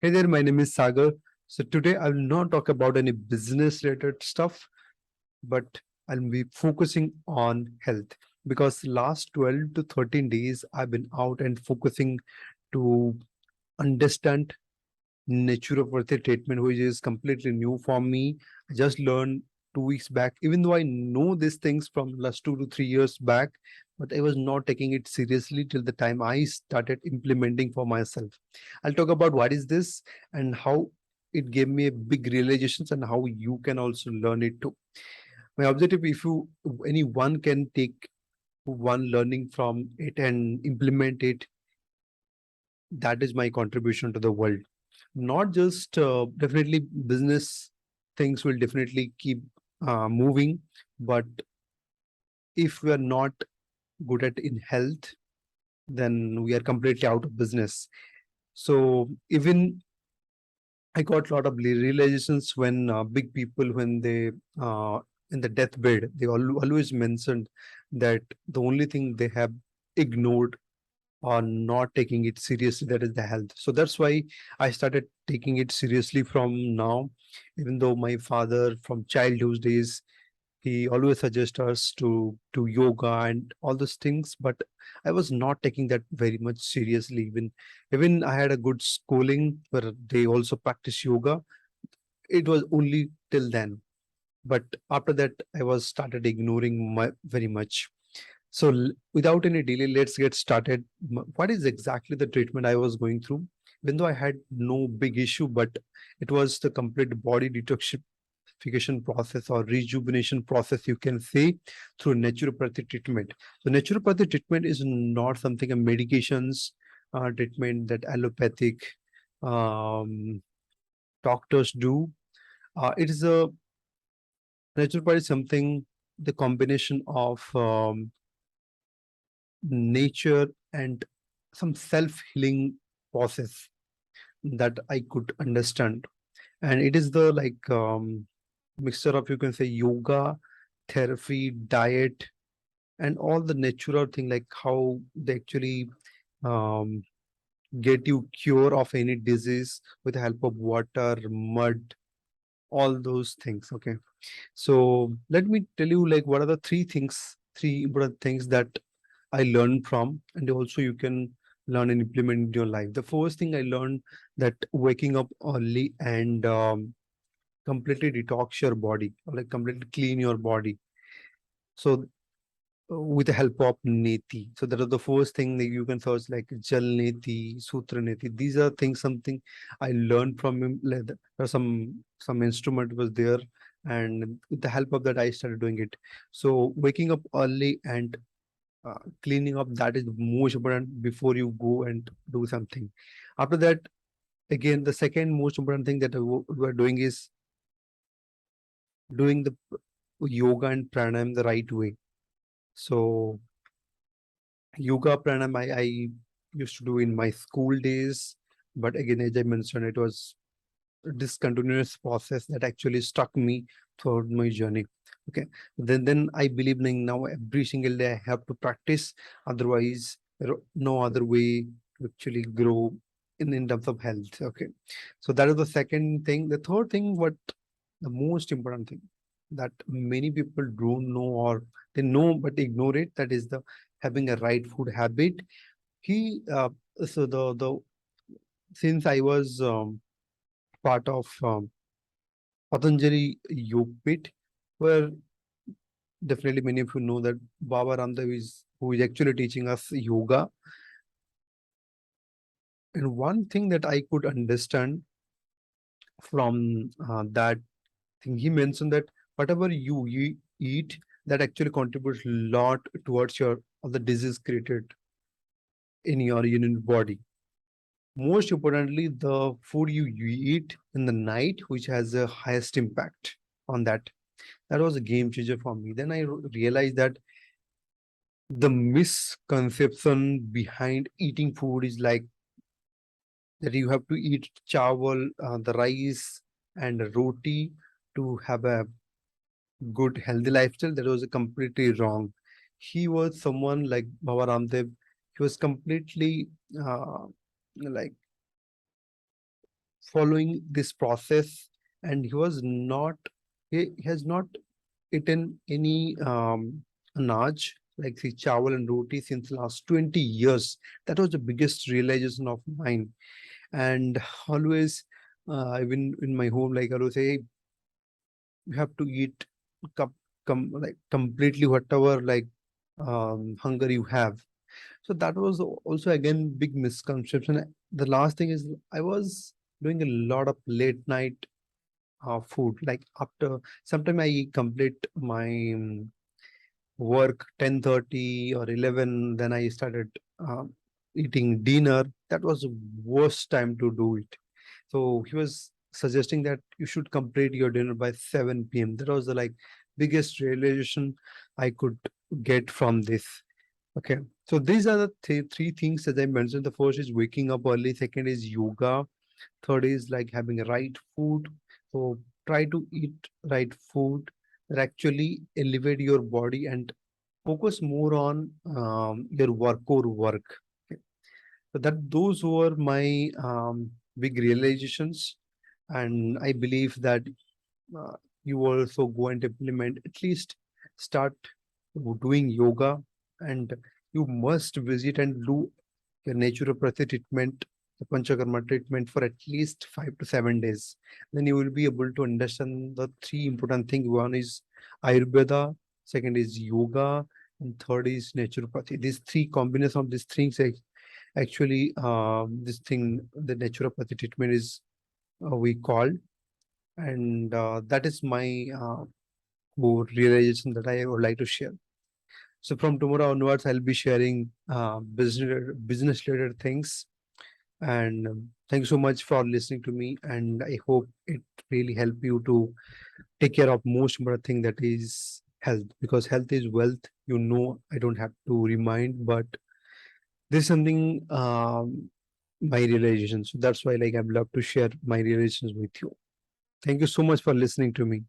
Hey there, my name is Sagar. So today I will not talk about any business related stuff, but I'll be focusing on health because last 12 to 13 days I've been out and focusing to understand naturopathy treatment, which is completely new for me. I just learned 2 weeks back, even though I know these things from last 2 to 3 years back, but I was not taking it seriously till the time I started implementing for myself. I'll talk about what is this and how it gave me a big realizations and how you can also learn it too. My objective, if you anyone can take one learning from it and implement it, that is my contribution to the world. Not just definitely business things will definitely keep moving, but if we are not good at in health, then we are completely out of business. So even I got a lot of realizations when big people, when they in the deathbed, they always mentioned that the only thing they have ignored or not taking it seriously, that is the health. So that's why I started taking it seriously from now. Even though my father from childhood days, he always suggests us to yoga and all those things, but I was not taking that very much seriously. Even I had a good schooling where they also practice yoga. It was only till then, but after that I was started ignoring my very much. So, without any delay, let's get started. What is exactly the treatment I was going through? Even though I had no big issue, but it was the complete body detoxification process or rejuvenation process, you can say, through naturopathy treatment. So, naturopathy treatment is not something a medications treatment that allopathic um, doctors do. It is a naturopathy is something the combination of nature and some self-healing process that I could understand. And it is the mixture of, you can say, yoga, therapy, diet, and all the natural thing, like how they actually um, get you cure of any disease with the help of water, mud, all those things. Okay. So let me tell you like what are the three important things that I learned from, and also you can learn and implement in your life. The first thing I learned that waking up early and completely detox your body, or like completely clean your body. So with the help of neti. So that is the first thing that you can search like Jal Neti, Sutra Neti. These are things something I learned from him. Like there are some instrument was there, and with the help of that I started doing it. So waking up early and cleaning up, that is the most important before you go and do something. After that, again the second most important thing that we are doing is doing the yoga and pranayam the right way. So yoga pranayam I used to do in my school days, but again as I mentioned, it was a discontinuous process that actually stuck me throughout my journey. Okay, then I believe now every single day I have to practice, otherwise no other way to actually grow in terms of health. Okay, so that is the second thing. The third thing, what the most important thing that many people don't know, or they know but ignore it, that is the having a right food habit. He so the since I was part of Patanjali Yogbit, where definitely many of you know that Baba Ramdev is who is actually teaching us yoga. And one thing that I could understand from that thing, he mentioned that whatever you eat, that actually contributes a lot towards your of the disease created in your unit body. Most importantly, the food you eat in the night, which has the highest impact on that. That was a game changer for me. Then I realized that the misconception behind eating food is like that you have to eat chawal, the rice, and roti to have a good healthy lifestyle. That was completely wrong. He was someone like Baba Ramdev. He was completely like following this process, and he has not eaten any anaj like the chawal and roti since last 20 years. That was the biggest realization of mine. And always, even in my home, like I always say, "Hey, you have to eat like completely whatever like hunger you have." So that was also again big misconception. The last thing is I was doing a lot of late night food. Like after sometime I complete my work 10:30 or 11, then I started eating dinner. That was the worst time to do it. So he was suggesting that you should complete your dinner by 7 p.m. That was the like biggest realization I could get from this. Okay. So these are the three things as I mentioned. The first is waking up early, second is yoga, third is like having a right food. So try to eat right food that actually elevate your body and focus more on your work or work. Okay. So that those were my big realizations, and I believe that uh, you also go and implement at least start doing yoga, and you must visit and do your naturopathy treatment, the panchakarma treatment for at least 5 to 7 days. Then you will be able to understand the three important things. One is ayurveda, second is yoga, and third is naturopathy. These three combination of these things actually this thing the naturopathy treatment is we call, and that is my realization that I would like to share. So from tomorrow onwards, I'll be sharing business related things. And thank you so much for listening to me. And I hope it really help you to take care of most important thing, that is health, because health is wealth. You know, I don't have to remind, but this is something my realization. So that's why like I'd love to share my realizations with you. Thank you so much for listening to me.